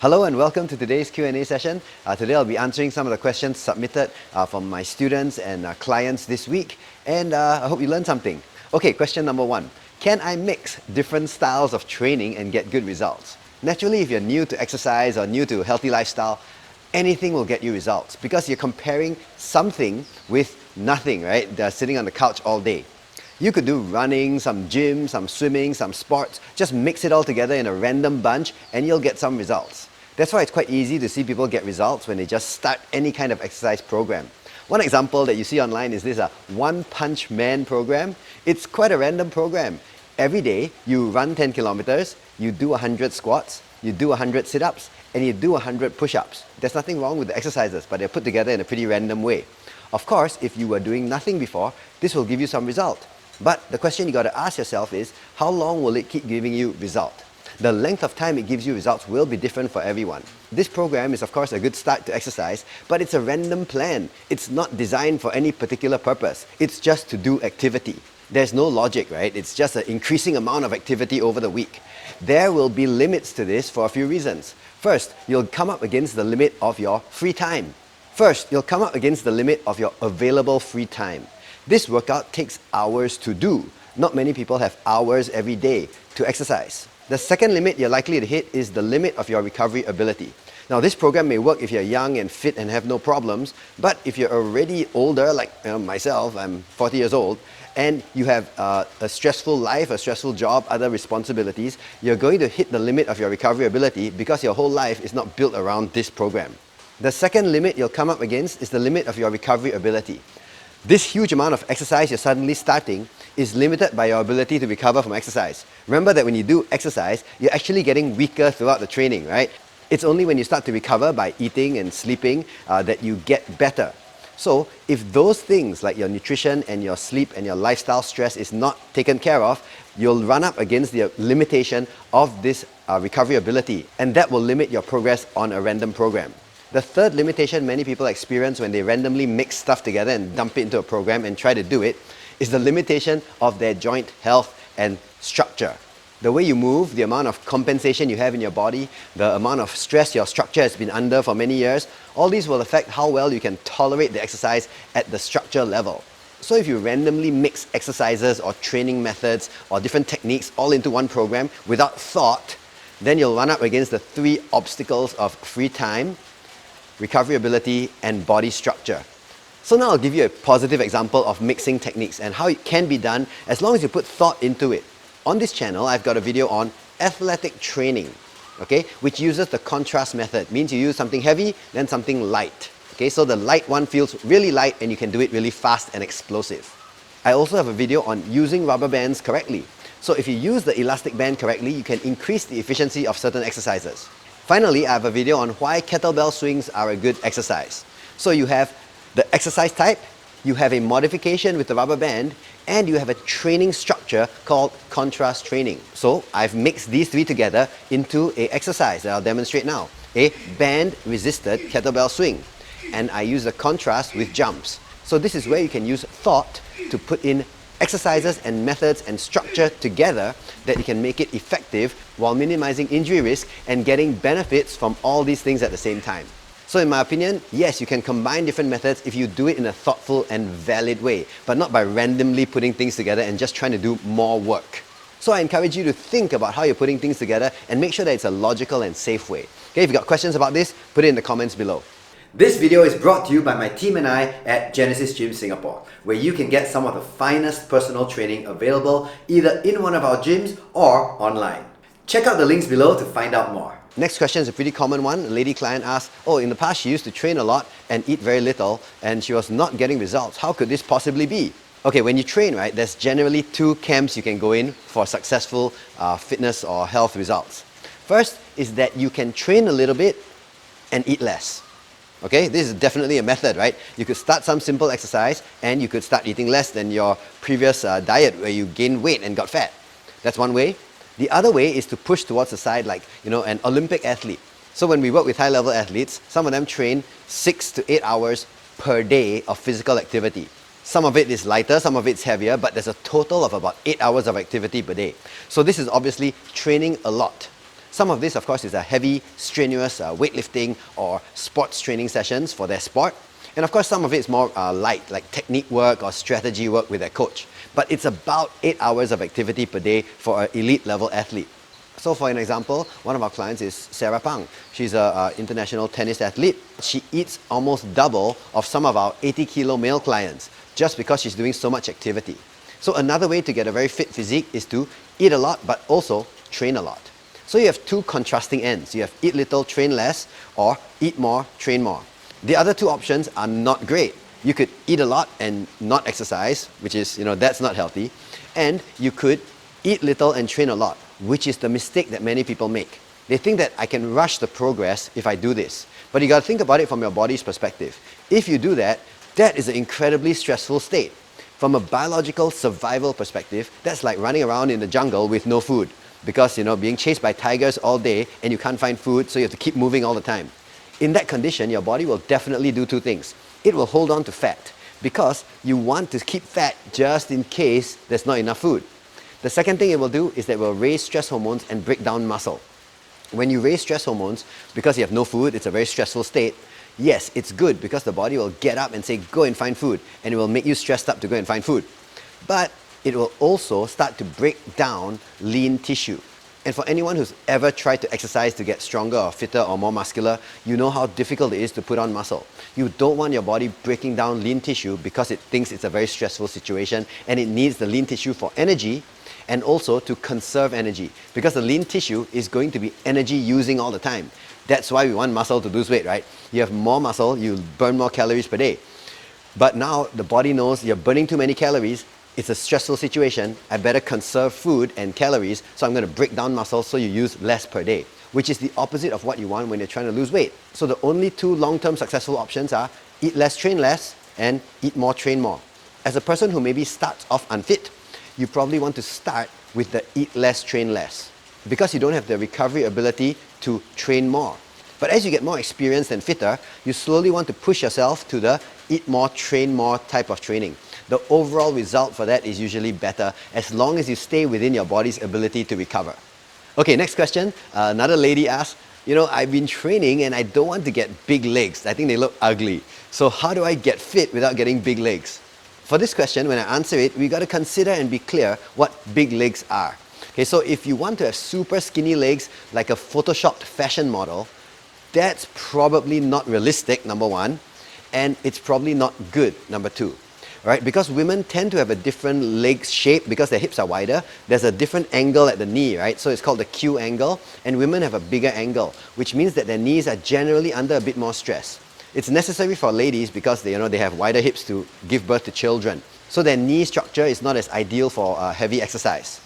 Hello and welcome to today's Q&A session. Today I'll be answering some of the questions submitted from my students and clients this week, and I hope you learned something. Okay, question number 1. Can I mix different styles of training and get good results? Naturally, if you're new to exercise or new to healthy lifestyle, anything will get you results because you're comparing something with nothing, right? They're sitting on the couch all day. You could do running, some gym, some swimming, some sports. Just mix it all together in a random bunch and you'll get some results. That's why it's quite easy to see people get results when they just start any kind of exercise program. One example that you see online is this One Punch Man program. It's quite a random program. Every day you run 10 kilometers, you do 100 squats, you do 100 sit-ups, and you do 100 push-ups. There's nothing wrong with the exercises, but they're put together in a pretty random way. Of course, if you were doing nothing before, this will give you some result. But the question you got to ask yourself is, how long will it keep giving you result? The length of time it gives you results will be different for everyone. This program is of course a good start to exercise, but it's a random plan. It's not designed for any particular purpose. It's just to do activity. There's no logic, right? It's just an increasing amount of activity over the week. There will be limits to this for a few reasons. First, you'll come up against the limit of your free time. You'll come up against the limit of your available free time. This workout takes hours to do. Not many people have hours every day to exercise. The second limit you're likely to hit is the limit of your recovery ability. Now this program may work if you're young and fit and have no problems, but if you're already older, like myself, I'm 40 years old, and you have a stressful life, a stressful job, other responsibilities, you're going to hit the limit of your recovery ability because your whole life is not built around this program. The second limit you'll come up against is the limit of your recovery ability. This huge amount of exercise you're suddenly starting is limited by your ability to recover from exercise. Remember that when you do exercise, you're actually getting weaker throughout the training, right? It's only when you start to recover by eating and sleeping that you get better. So if those things like your nutrition and your sleep and your lifestyle stress is not taken care of, you'll run up against the limitation of this recovery ability, and that will limit your progress on a random program. The third limitation many people experience when they randomly mix stuff together and dump it into a program and try to do it is the limitation of their joint health and structure. The way you move, the amount of compensation you have in your body, the amount of stress your structure has been under for many years, all these will affect how well you can tolerate the exercise at the structure level. So if you randomly mix exercises or training methods or different techniques all into one program without thought, then you'll run up against the 3 obstacles of free time, recovery ability, and body structure. So now I'll give you a positive example of mixing techniques and how it can be done as long as you put thought into it. On this channel, I've got a video on athletic training, okay, which uses the contrast method. Means you use something heavy, then something light. Okay, so the light one feels really light and you can do it really fast and explosive. I also have a video on using rubber bands correctly. So if you use the elastic band correctly, you can increase the efficiency of certain exercises. Finally, I have a video on why kettlebell swings are a good exercise. So you have the exercise type, you have a modification with the rubber band, and you have a training structure called contrast training. So I've mixed these 3 together into an exercise that I'll demonstrate now. A band-resisted kettlebell swing. And I use the contrast with jumps. So this is where you can use thought to put in exercises and methods and structure together that you can make it effective while minimizing injury risk and getting benefits from all these things at the same time. So in my opinion, yes, you can combine different methods if you do it in a thoughtful and valid way, but not by randomly putting things together and just trying to do more work. So I encourage you to think about how you're putting things together and make sure that it's a logical and safe way. Okay, if you've got questions about this, put it in the comments below. This video is brought to you by my team and I at Genesis Gym Singapore, where you can get some of the finest personal training available either in one of our gyms or online. Check out the links below to find out more. Next question is a pretty common one. A lady client asked, in the past she used to train a lot and eat very little and she was not getting results. How could this possibly be? Okay, when you train, right, there's generally 2 camps you can go in for successful fitness or health results. First is that you can train a little bit and eat less. Okay, this is definitely a method, right? You could start some simple exercise and you could start eating less than your previous diet where you gained weight and got fat. That's one way. The other way is to push towards the side like, an Olympic athlete. So when we work with high-level athletes, some of them train 6 to 8 hours per day of physical activity. Some of it is lighter, some of it's heavier, but there's a total of about 8 hours of activity per day. So this is obviously training a lot. Some of this, of course, is a heavy, strenuous weightlifting or sports training sessions for their sport. And of course, some of it is more light, like technique work or strategy work with their coach. But it's about 8 hours of activity per day for an elite level athlete. So for an example, one of our clients is Sarah Pang. She's an international tennis athlete. She eats almost double of some of our 80 kilo male clients just because she's doing so much activity. So another way to get a very fit physique is to eat a lot but also train a lot. So you have two contrasting ends. You have eat little, train less, or eat more, train more. The other two options are not great. You could eat a lot and not exercise, which is, that's not healthy. And you could eat little and train a lot, which is the mistake that many people make. They think that I can rush the progress if I do this. But you got to think about it from your body's perspective. If you do that, that is an incredibly stressful state. From a biological survival perspective, that's like running around in the jungle with no food. Because, being chased by tigers all day and you can't find food, so you have to keep moving all the time. In that condition, your body will definitely do two things. It will hold on to fat because you want to keep fat just in case there's not enough food. The second thing it will do is that it will raise stress hormones and break down muscle. When you raise stress hormones, because you have no food, it's a very stressful state. Yes, it's good because the body will get up and say, go and find food, and it will make you stressed up to go and find food. But it will also start to break down lean tissue. And for anyone who's ever tried to exercise to get stronger or fitter or more muscular, you know how difficult it is to put on muscle. You don't want your body breaking down lean tissue because it thinks it's a very stressful situation and it needs the lean tissue for energy and also to conserve energy because the lean tissue is going to be energy using all the time. That's why we want muscle to lose weight, right? You have more muscle, you burn more calories per day. But now the body knows you're burning too many calories. It's a stressful situation. I better conserve food and calories, so I'm going to break down muscle so you use less per day, which is the opposite of what you want when you're trying to lose weight. So the only two long-term successful options are eat less, train less, and eat more, train more. As a person who maybe starts off unfit, you probably want to start with the eat less, train less because you don't have the recovery ability to train more. But as you get more experienced and fitter, you slowly want to push yourself to the eat more, train more type of training. The overall result for that is usually better as long as you stay within your body's ability to recover. Okay, next question. Another lady asked, I've been training and I don't want to get big legs. I think they look ugly. So how do I get fit without getting big legs? For this question, when I answer it, we got to consider and be clear what big legs are. Okay, so if you want to have super skinny legs like a photoshopped fashion model, that's probably not realistic, number one, and it's probably not good, number two. Right? Because women tend to have a different leg shape because their hips are wider. There's a different angle at the knee, right? So it's called the Q angle, and women have a bigger angle, which means that their knees are generally under a bit more stress. It's necessary for ladies because they have wider hips to give birth to children. So their knee structure is not as ideal for heavy exercise.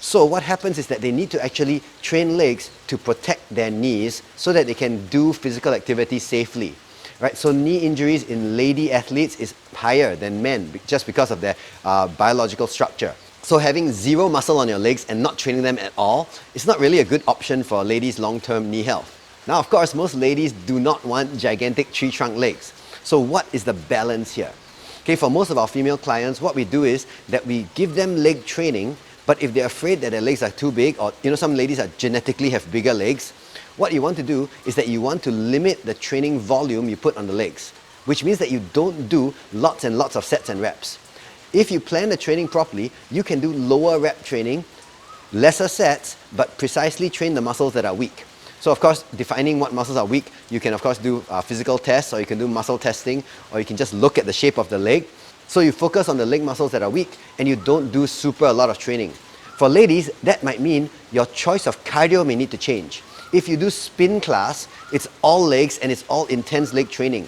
So what happens is that they need to actually train legs to protect their knees so that they can do physical activity safely. Right, so knee injuries in lady athletes is higher than men just because of their biological structure. So having zero muscle on your legs and not training them at all is not really a good option for a lady's long-term knee health. Now, of course, most ladies do not want gigantic tree trunk legs. So what is the balance here? Okay, for most of our female clients, what we do is that we give them leg training, but if they're afraid that their legs are too big, or some ladies are genetically have bigger legs, what you want to do is that you want to limit the training volume you put on the legs, which means that you don't do lots and lots of sets and reps. If you plan the training properly, you can do lower rep training, lesser sets, but precisely train the muscles that are weak. So of course, defining what muscles are weak, you can of course do physical tests, or you can do muscle testing, or you can just look at the shape of the leg. So you focus on the leg muscles that are weak, and you don't do a lot of training. For ladies, that might mean your choice of cardio may need to change. If you do spin class, it's all legs and it's all intense leg training.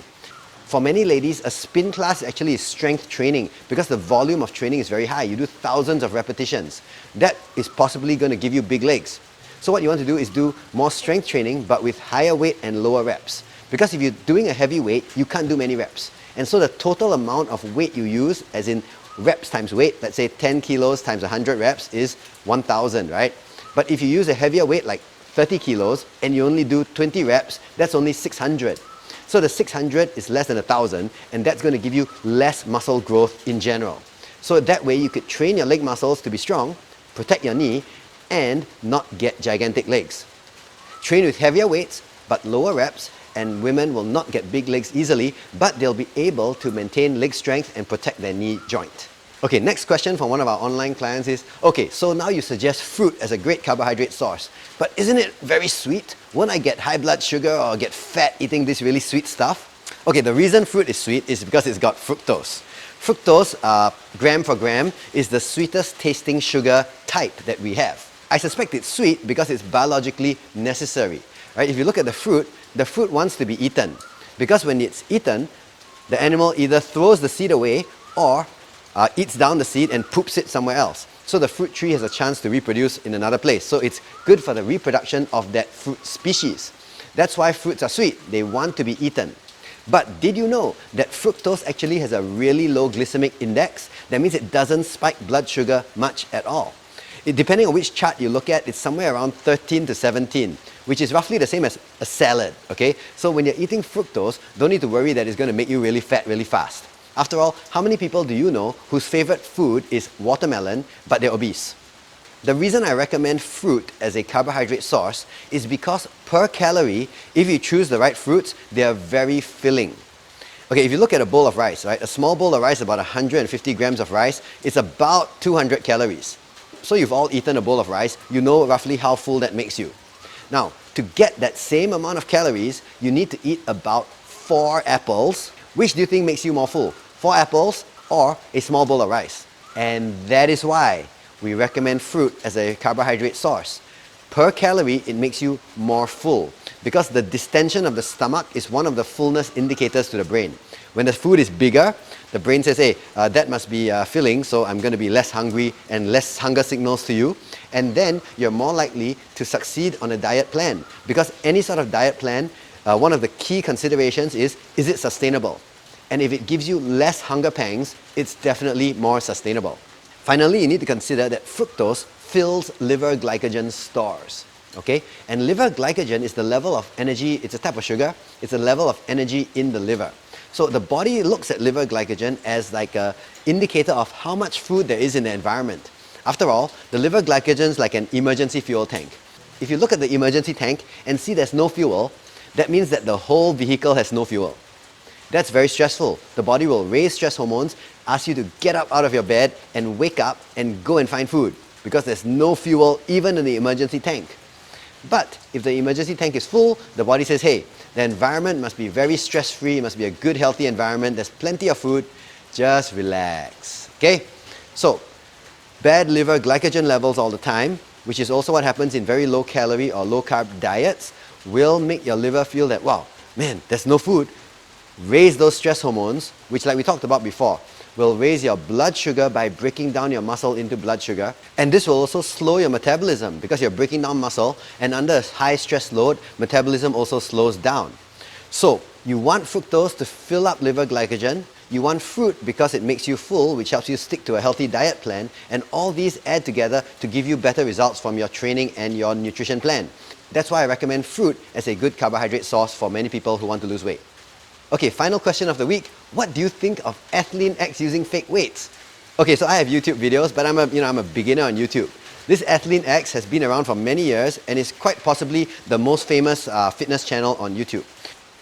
For many ladies, a spin class actually is strength training because the volume of training is very high. You do thousands of repetitions. That is possibly going to give you big legs. So what you want to do is do more strength training but with higher weight and lower reps. Because if you're doing a heavy weight, you can't do many reps. And so the total amount of weight you use, as in reps times weight, let's say 10 kilos times 100 reps is 1,000, right? But if you use a heavier weight like 30 kilos and you only do 20 reps, that's only 600. So the 600 is less than 1,000, and that's going to give you less muscle growth in general. So that way you could train your leg muscles to be strong, protect your knee, and not get gigantic legs. train with heavier weights but lower reps, and women will not get big legs easily, but they'll be able to maintain leg strength and protect their knee joint. Okay, next question from one of our online clients is, okay, so now you suggest fruit as a great carbohydrate source, but isn't it very sweet? Won't I get high blood sugar or get fat eating this really sweet stuff? Okay, the reason fruit is sweet is because it's got fructose. Fructose, gram for gram, is the sweetest tasting sugar type that we have. I suspect it's sweet because it's biologically necessary. Right? If you look at the fruit wants to be eaten. Because when it's eaten, the animal either throws the seed away or eats down the seed and poops it somewhere else. So the fruit tree has a chance to reproduce in another place. So it's good for the reproduction of that fruit species. That's why fruits are sweet. They want to be eaten. But did you know that fructose actually has a really low glycemic index? That means it doesn't spike blood sugar much at all. Depending on which chart you look at, it's somewhere around 13 to 17, which is roughly the same as a salad, okay? So when you're eating fructose, don't need to worry that it's going to make you really fat really fast. After all, how many people do you know whose favorite food is watermelon, but they're obese? The reason I recommend fruit as a carbohydrate source is because per calorie, if you choose the right fruits, they are very filling. Okay, if you look at a bowl of rice, right? A small bowl of rice, about 150 grams of rice, it's about 200 calories. So you've all eaten a bowl of rice, you know roughly how full that makes you. Now, to get that same amount of calories, you need to eat about 4 apples. Which do you think makes you more full? 4 apples or a small bowl of rice? And that is why we recommend fruit as a carbohydrate source. Per calorie, it makes you more full because the distension of the stomach is one of the fullness indicators to the brain. When the food is bigger, the brain says, hey, that must be filling, so I'm going to be less hungry and less hunger signals to you. And then you're more likely to succeed on a diet plan because any sort of diet plan, one of the key considerations is it sustainable? And if it gives you less hunger pangs, it's definitely more sustainable. Finally, you need to consider that fructose fills liver glycogen stores. Okay? And liver glycogen is the level of energy, it's a type of sugar, it's a level of energy in the liver. So the body looks at liver glycogen as like an indicator of how much food there is in the environment. After all, the liver glycogen is like an emergency fuel tank. If you look at the emergency tank and see there's no fuel, that means that the whole vehicle has no fuel. That's very stressful. The body will raise stress hormones, ask you to get up out of your bed and wake up and go and find food because there's no fuel even in the emergency tank. But if the emergency tank is full, the body says, hey, the environment must be very stress-free, it must be a good, healthy environment, there's plenty of food, just relax. Okay? So, bad liver glycogen levels all the time, which is also what happens in very low calorie or low carb diets, will make your liver feel that, wow, man, there's no food. Raise those stress hormones, which like we talked about before, will raise your blood sugar by breaking down your muscle into blood sugar. And this will also slow your metabolism because you're breaking down muscle and under a high stress load, metabolism also slows down. So you want fructose to fill up liver glycogen. You want fruit because it makes you full, which helps you stick to a healthy diet plan. And all these add together to give you better results from your training and your nutrition plan. That's why I recommend fruit as a good carbohydrate source for many people who want to lose weight. Okay, final question of the week. What do you think of Athlean-X using fake weights? Okay, so I have YouTube videos, but I'm a beginner on YouTube. This Athlean-X has been around for many years and is quite possibly the most famous fitness channel on YouTube.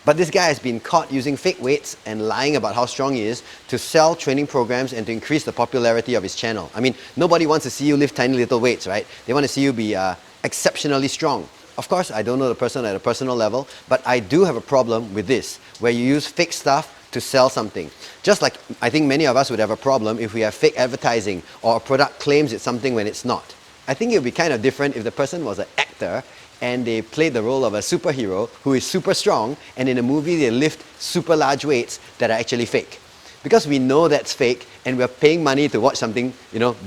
But this guy has been caught using fake weights and lying about how strong he is to sell training programs and to increase the popularity of his channel. I mean, nobody wants to see you lift tiny little weights, right? They want to see you be exceptionally strong. Of course, I don't know the person at a personal level, but I do have a problem with this, where you use fake stuff to sell something. Just like I think many of us would have a problem if we have fake advertising or a product claims it's something when it's not. I think it would be kind of different if the person was an actor and they played the role of a superhero who is super strong, and in a movie they lift super large weights that are actually fake. Because we know that's fake and we're paying money to watch something,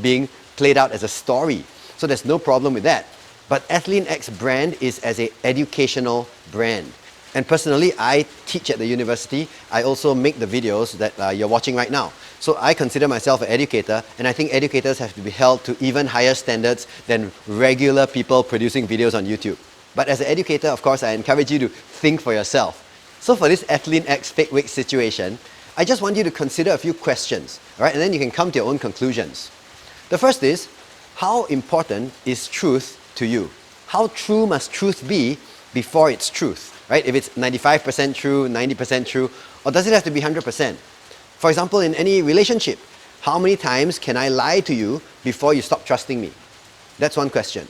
being played out as a story. So there's no problem with that. But Athlean-X brand is as an educational brand. And personally, I teach at the university. I also make the videos that you're watching right now. So I consider myself an educator, and I think educators have to be held to even higher standards than regular people producing videos on YouTube. But as an educator, of course, I encourage you to think for yourself. So for this Athlean-X fake weight situation, I just want you to consider a few questions, all right? And then you can come to your own conclusions. The first is, how important is truth to you? How true must truth be before it's truth, right? If it's 95% true, 90% true, or does it have to be 100%? For example, in any relationship, how many times can I lie to you before you stop trusting me? That's one question.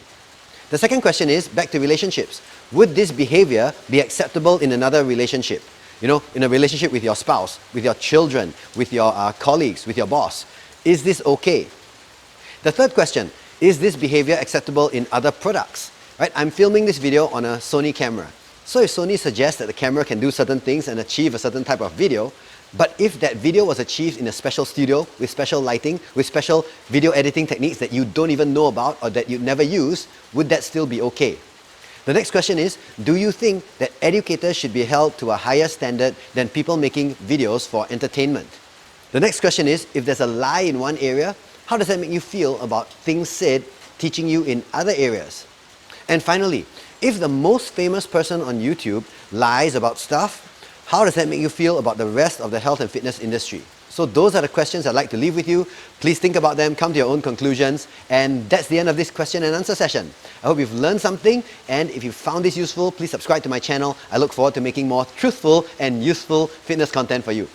The second question is, back to relationships. Would this behavior be acceptable in another relationship? You know, in a relationship with your spouse, with your children, with your colleagues, with your boss. Is this okay? The third question, is this behavior acceptable in other products? Right? I'm filming this video on a Sony camera. So if Sony suggests that the camera can do certain things and achieve a certain type of video, but if that video was achieved in a special studio with special lighting, with special video editing techniques that you don't even know about or that you've never used, would that still be okay? The next question is, do you think that educators should be held to a higher standard than people making videos for entertainment? The next question is, if there's a lie in one area, how does that make you feel about things said teaching you in other areas? And finally, if the most famous person on YouTube lies about stuff, how does that make you feel about the rest of the health and fitness industry? So those are the questions I'd like to leave with you. Please think about them, come to your own conclusions, and that's the end of this question and answer session. I hope you've learned something, and if you found this useful, please subscribe to my channel. I look forward to making more truthful and useful fitness content for you.